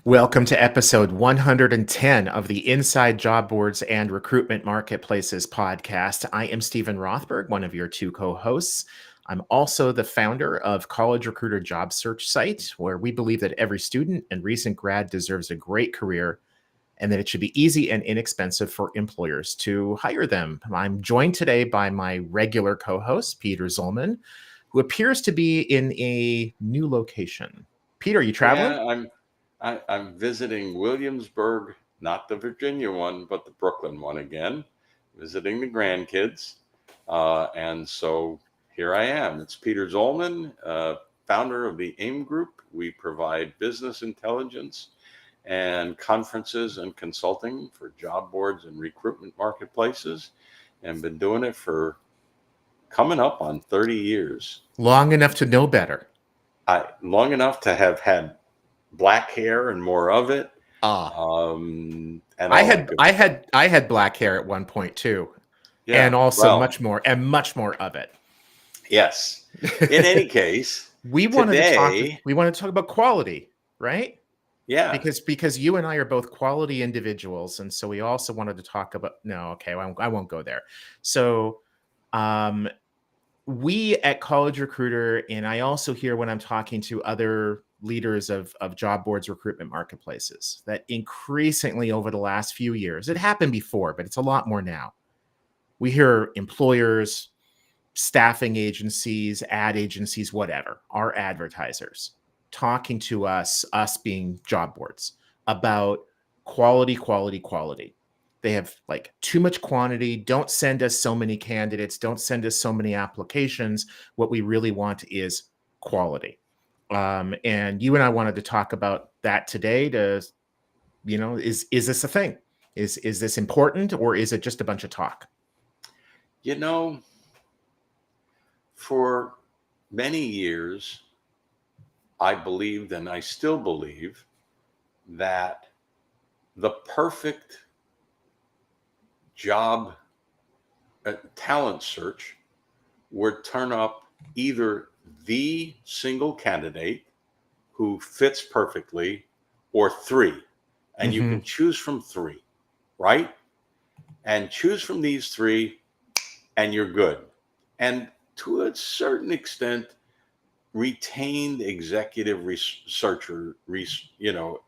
Welcome to episode 110 of the Inside Job Boards and Recruitment Marketplaces podcast. I am Stephen Rothberg, one of your two co-hosts. I'm also the founder of College Recruiter Job Search Site, where we believe that every student and recent grad deserves a great career and that it should be easy and inexpensive for employers to hire them. I'm joined today by my regular co-host, Peter Zollman, who appears to be in a new location. Peter, are you traveling? Yeah, I'm visiting Williamsburg, not the Virginia one, but the Brooklyn one again, visiting the grandkids. And so here I am. It's Peter Zollman, founder of the AIM Group. We provide business intelligence and conferences and consulting for job boards and recruitment marketplaces, and been doing it for coming up on 30 years. Long enough to know better. Long enough to have had black hair and more of it. And I had black hair at one point too. Yeah, and also much more of it. Yes. In any case, we wanted to talk about quality, right? Yeah. Because you and I are both quality individuals, and so we also wanted to talk about I won't go there. So we at College Recruiter, and I also hear when I'm talking to other leaders of job boards, recruitment marketplaces, that increasingly over the last few years, it happened before, but it's a lot more now. We hear employers, staffing agencies, ad agencies, whatever, our advertisers talking to us being job boards, about quality. They have like too much quantity. Don't send us so many candidates. Don't send us so many applications. What we really want is quality. And you and I wanted to talk about that today to, is this a thing? Is this important, or is it just a bunch of talk? For many years, I believed, and I still believe, that the perfect job talent search would turn up either the single candidate who fits perfectly or three. And you can choose from three, right? And choose from these three and you're good. And to a certain extent, retained executive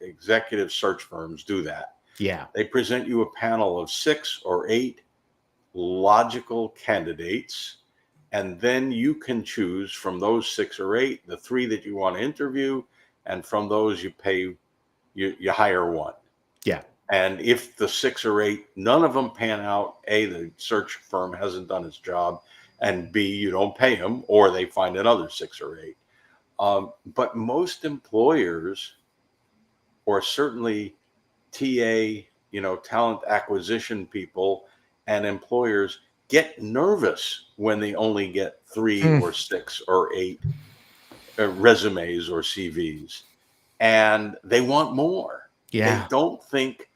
executive search firms do that. Yeah. They present you a panel of 6 or 8 logical candidates, and then you can choose from those 6 or 8 the 3 that you want to interview, and from those you hire one. Yeah. And if the 6 or 8, none of them pan out, A, the search firm hasn't done its job, and B, you don't pay them, or they find another 6 or 8. But most employers, or certainly TA, talent acquisition people and employers, get nervous when they only get 3 or 6 or 8 resumes or CVs, and they want more. Yeah. They don't think,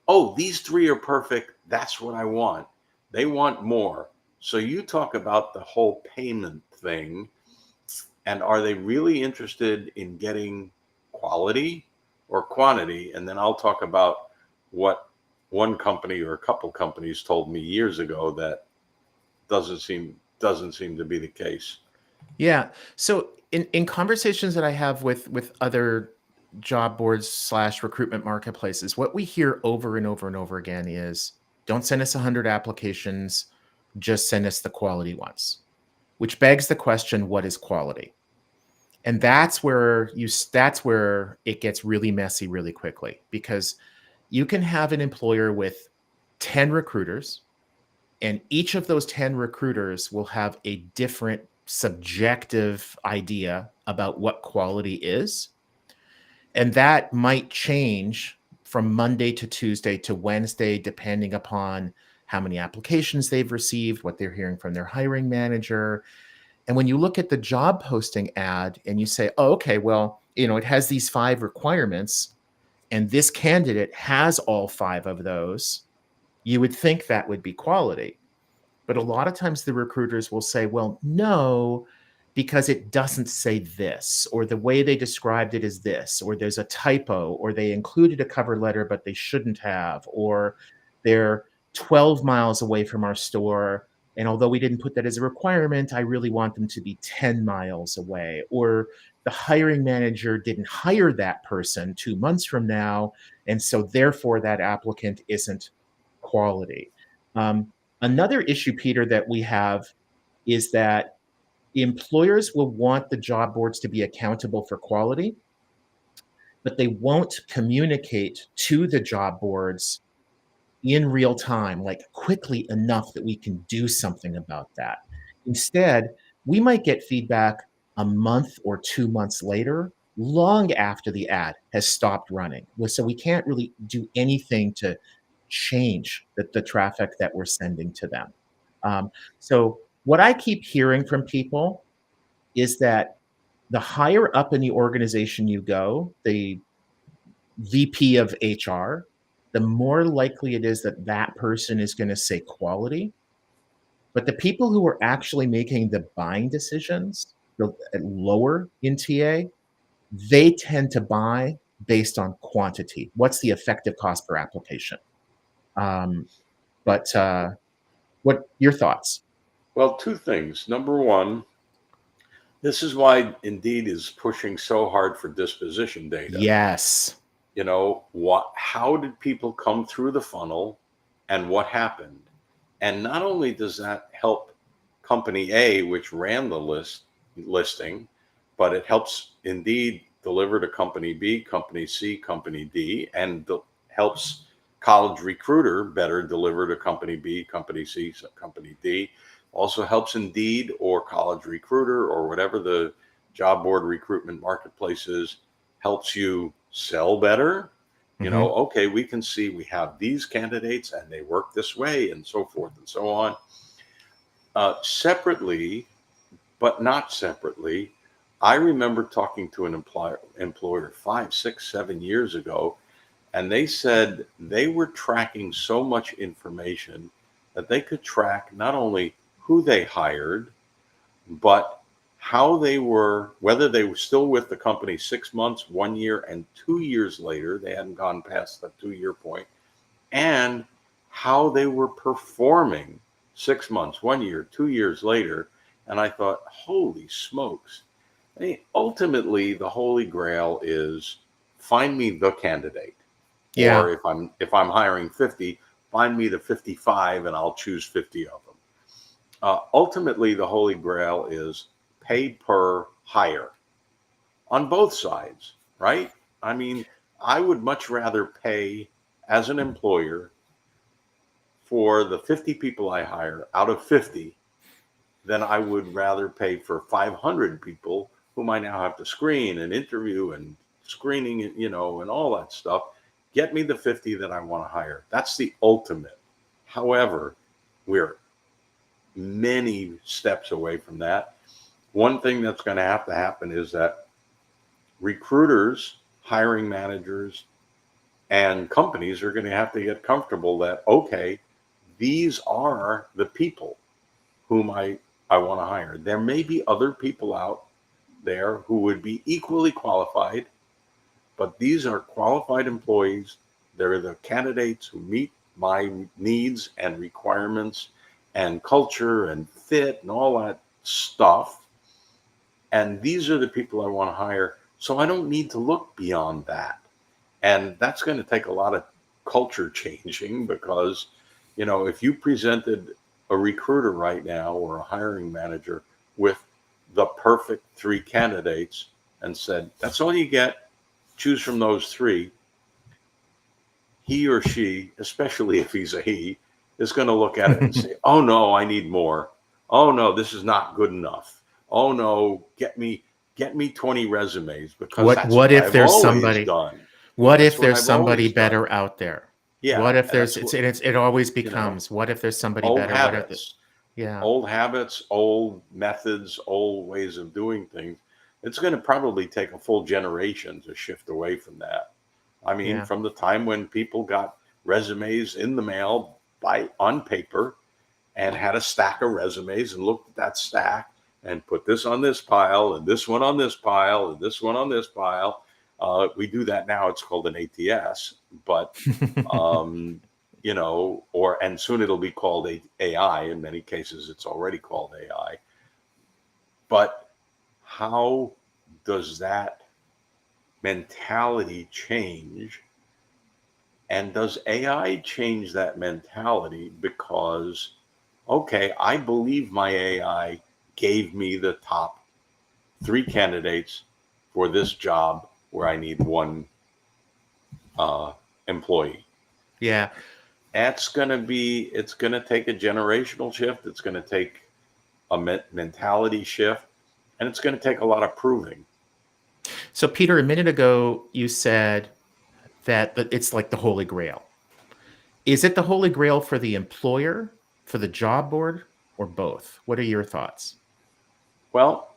oh, these 3 are perfect, that's what I want. They want more. So you talk about the whole payment thing, and are they really interested in getting quality or quantity? And then I'll talk about what one company or a couple companies told me years ago that doesn't seem to be the case. Yeah. So in conversations that I have with other job boards / recruitment marketplaces, what we hear over and over and over again is, don't send us 100 applications, just send us the quality ones, which begs the question, what is quality? And that's where it gets really messy really quickly, because you can have an employer with 10 recruiters, and each of those 10 recruiters will have a different subjective idea about what quality is. And that might change from Monday to Tuesday to Wednesday, depending upon how many applications they've received, what they're hearing from their hiring manager. And when you look at the job posting ad and you say, oh, okay, well, it has these 5 requirements and this candidate has all 5 of those, you would think that would be quality. But a lot of times the recruiters will say, well, no, because it doesn't say this, or the way they described it is this, or there's a typo, or they included a cover letter but they shouldn't have, or they're 12 miles away from our store, and although we didn't put that as a requirement, I really want them to be 10 miles away, or the hiring manager didn't hire that person 2 months from now, and so therefore that applicant isn't quality. Another issue, Peter, that we have is that employers will want the job boards to be accountable for quality, but they won't communicate to the job boards in real time, like quickly enough that we can do something about that. Instead, we might get feedback a month or 2 months later, long after the ad has stopped running. So we can't really do anything to change the traffic that we're sending to them. So what I keep hearing from people is that the higher up in the organization you go, the VP of HR, the more likely it is that that person is going to say quality. But the people who are actually making the buying decisions, lower in TA, they tend to buy based on quantity. What's the effective cost per application? But what your thoughts? Well, two things. Number one, this is why Indeed is pushing so hard for disposition data. Yes. You know, how did people come through the funnel and what happened? And not only does that help company A, which ran the listing, but it helps Indeed deliver to company B, company C, company D, and helps College Recruiter better deliver to company B, company C, company D. Also helps Indeed or College Recruiter or whatever the job board recruitment marketplace is, helps you sell better. You know, okay, we can see we have these candidates and they work this way and so forth and so on. Separately, but not separately, I remember talking to an employer 5, 6, 7 years ago, and they said they were tracking so much information that they could track not only who they hired, but how they were, whether they were still with the company 6 months, 1 year, and 2 years later, they hadn't gone past the 2-year point, and how they were performing 6 months, 1 year, 2 years later. And I thought, holy smokes. I mean, ultimately, the holy grail is find me the candidate. Yeah. Or if I'm hiring 50, find me the 55 and I'll choose 50 of them. Ultimately, the holy grail is pay per hire on both sides, right? I mean, I would much rather pay as an employer for the 50 people I hire out of 50 than I would rather pay for 500 people whom I now have to screen and interview and screening, you know, and all that stuff. Get me the 50 that I want to hire. That's the ultimate. However, we're many steps away from that. One thing that's going to happen is that recruiters, hiring managers, and companies are going to have to get comfortable that, okay, these are the people whom I want to hire. There may be other people out there who would be equally qualified, but these are qualified employees. They're the candidates who meet my needs and requirements and culture and fit and all that stuff. And these are the people I want to hire. So I don't need to look beyond that. And that's going to take a lot of culture changing because, you know, if you presented a recruiter right now or a hiring manager with the perfect 3 candidates and said, that's all you get, choose from those 3, he or she, especially if he's a he, is going to look at it and say, oh no, I need more. Oh no, this is not good enough. Oh no, get me 20 resumes because that's what if I've there's always somebody done. what That's if what there's I've somebody always done. better out there? Yeah. What if there's that's it always becomes, what if there's somebody old better? habits, Yeah. old habits, old methods, old ways of doing things. It's going to probably take a full generation to shift away from that. I mean, Yeah. from the time when people got resumes in the mail on paper and had a stack of resumes and looked at that stack and put this on this pile and this one on this pile and this one on this pile. We do that now. It's called an ATS, but and soon it'll be called AI. In many cases, it's already called AI. But how does that mentality change? And does AI change that mentality? Because, okay, I believe my AI gave me the top 3 candidates for this job where I need 1 employee. Yeah. It's going to take a generational shift. It's going to take a mentality shift, and it's going to take a lot of proving. So, Peter, a minute ago, you said that it's like the Holy Grail. Is it the Holy Grail for the employer, for the job board, or both? What are your thoughts? Well,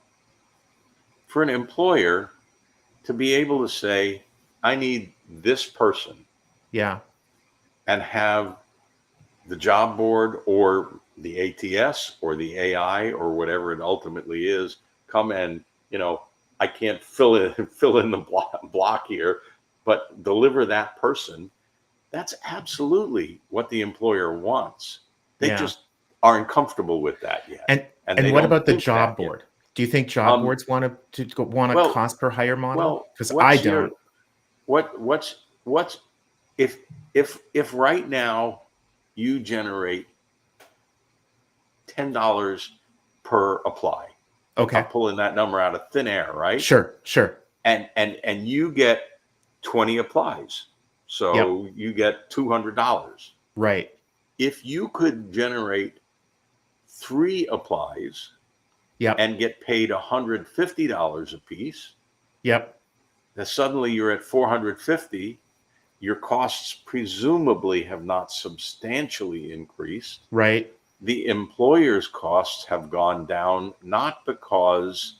for an employer to be able to say, I need this person. Yeah. And have the job board or the ATS or the AI or whatever it ultimately is come and, I can't fill in the block here, but deliver that person. That's absolutely what the employer wants. They just aren't comfortable with that yet. And what about the job board? Do you think job boards want a cost per hire model? Because I don't. If right now you generate $10 per apply? Okay. I'm pulling that number out of thin air, right? Sure. And you get 20 applies. So you get $200. Right. If you could generate 3 applies and get paid $150 a piece, then suddenly you're at $450. Your costs presumably have not substantially increased. Right. The employer's costs have gone down, not because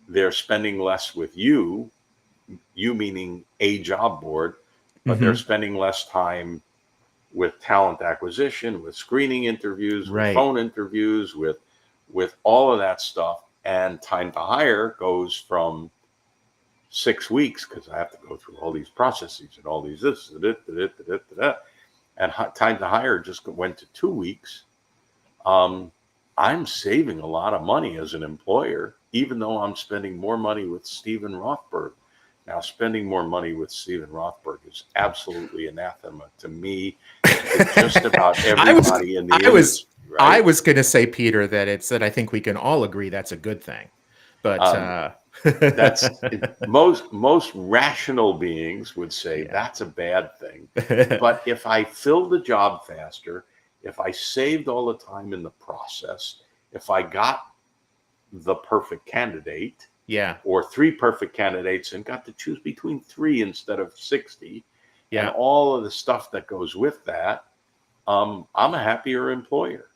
they're spending less with you meaning a job board, but they're spending less time with talent acquisition, with screening interviews, with phone interviews, with all of that stuff. And time to hire goes from 6 weeks, because I have to go through all these processes and all these this, and time to hire just went to 2 weeks. I'm saving a lot of money as an employer, even though I'm spending more money with Stephen Rothberg. Now, spending more money with Stephen Rothberg is absolutely anathema to me, to just about everybody in the industry. Right? I was going to say, Peter, that I think we can all agree that's a good thing, but that's most rational beings would say that's a bad thing. But if I filled the job faster, if I saved all the time in the process, if I got the perfect candidate, or 3 perfect candidates and got to choose between 3 instead of 60, and all of the stuff that goes with that, I'm a happier employer.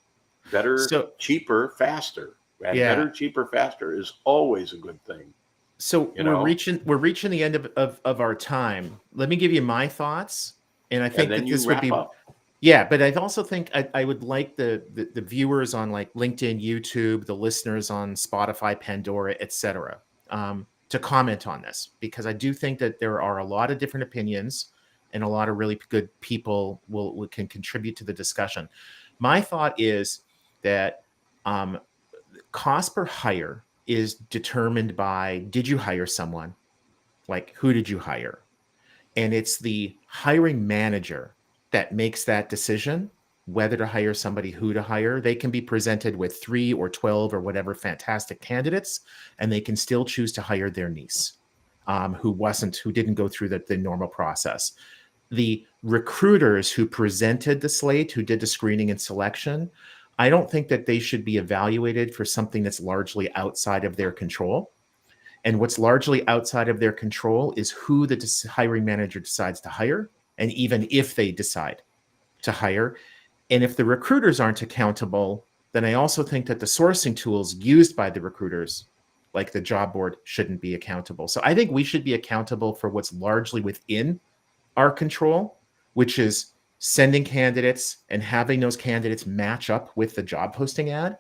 Better, cheaper, faster. And better, cheaper, faster is always a good thing. So we're reaching the end of our time. Let me give you my thoughts, and I think that this would be up. But I also think I would like the viewers on like LinkedIn, YouTube, the listeners on Spotify, Pandora, etc., to comment on this, because I do think that there are a lot of different opinions and a lot of really good people can contribute to the discussion. My thought is that cost per hire is determined by, did you hire someone? Like, who did you hire? And it's the hiring manager that makes that decision, whether to hire somebody, who to hire. They can be presented with 3 or 12 or whatever fantastic candidates, and they can still choose to hire their niece, who didn't go through the normal process. The recruiters who presented the slate, who did the screening and selection, I don't think that they should be evaluated for something that's largely outside of their control. And what's largely outside of their control is who the hiring manager decides to hire, and even if they decide to hire. And if the recruiters aren't accountable, then I also think that the sourcing tools used by the recruiters, like the job board, shouldn't be accountable. So I think we should be accountable for what's largely within our control, which is sending candidates and having those candidates match up with the job posting ad,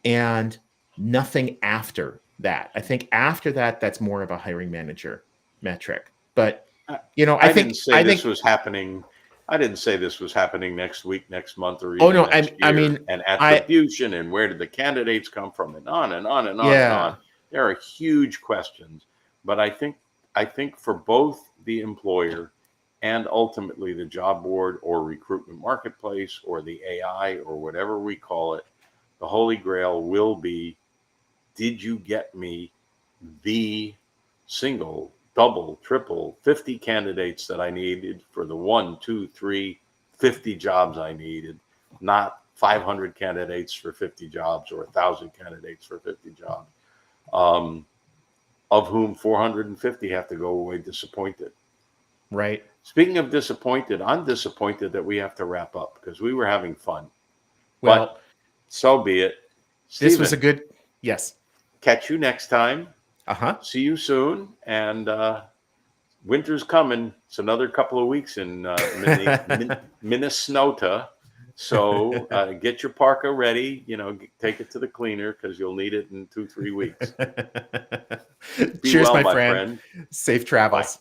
and Nothing after that. I think after that, that's more of a hiring manager metric. But I I I didn't think say this was happening. I didn't say this was happening next week, next month, or oh even no, next I year. mean And I attribution and where did the candidates come from, and on and on and on and on. yeah, There are huge questions, but I think for both the employer and ultimately the job board or recruitment marketplace or the AI or whatever we call it, the holy grail will be: did you get me the single, double, triple, 50 candidates that I needed for the 50 jobs I needed, not 500 candidates for 50 jobs or 1,000 candidates for 50 jobs, um, of whom 450 have to go away disappointed. right. Speaking of disappointed, I'm disappointed that we have to wrap up because we were having fun, Well, but so be it. this was a Stephen, good yes. catch you next time. Uh-huh. See you soon. And winter's coming. It's another couple of weeks in Minnesota. So get your parka ready. Take it to the cleaner because you'll need it in 2-3 weeks. Be Cheers, well, my my friend. friend. Safe Bye. travels.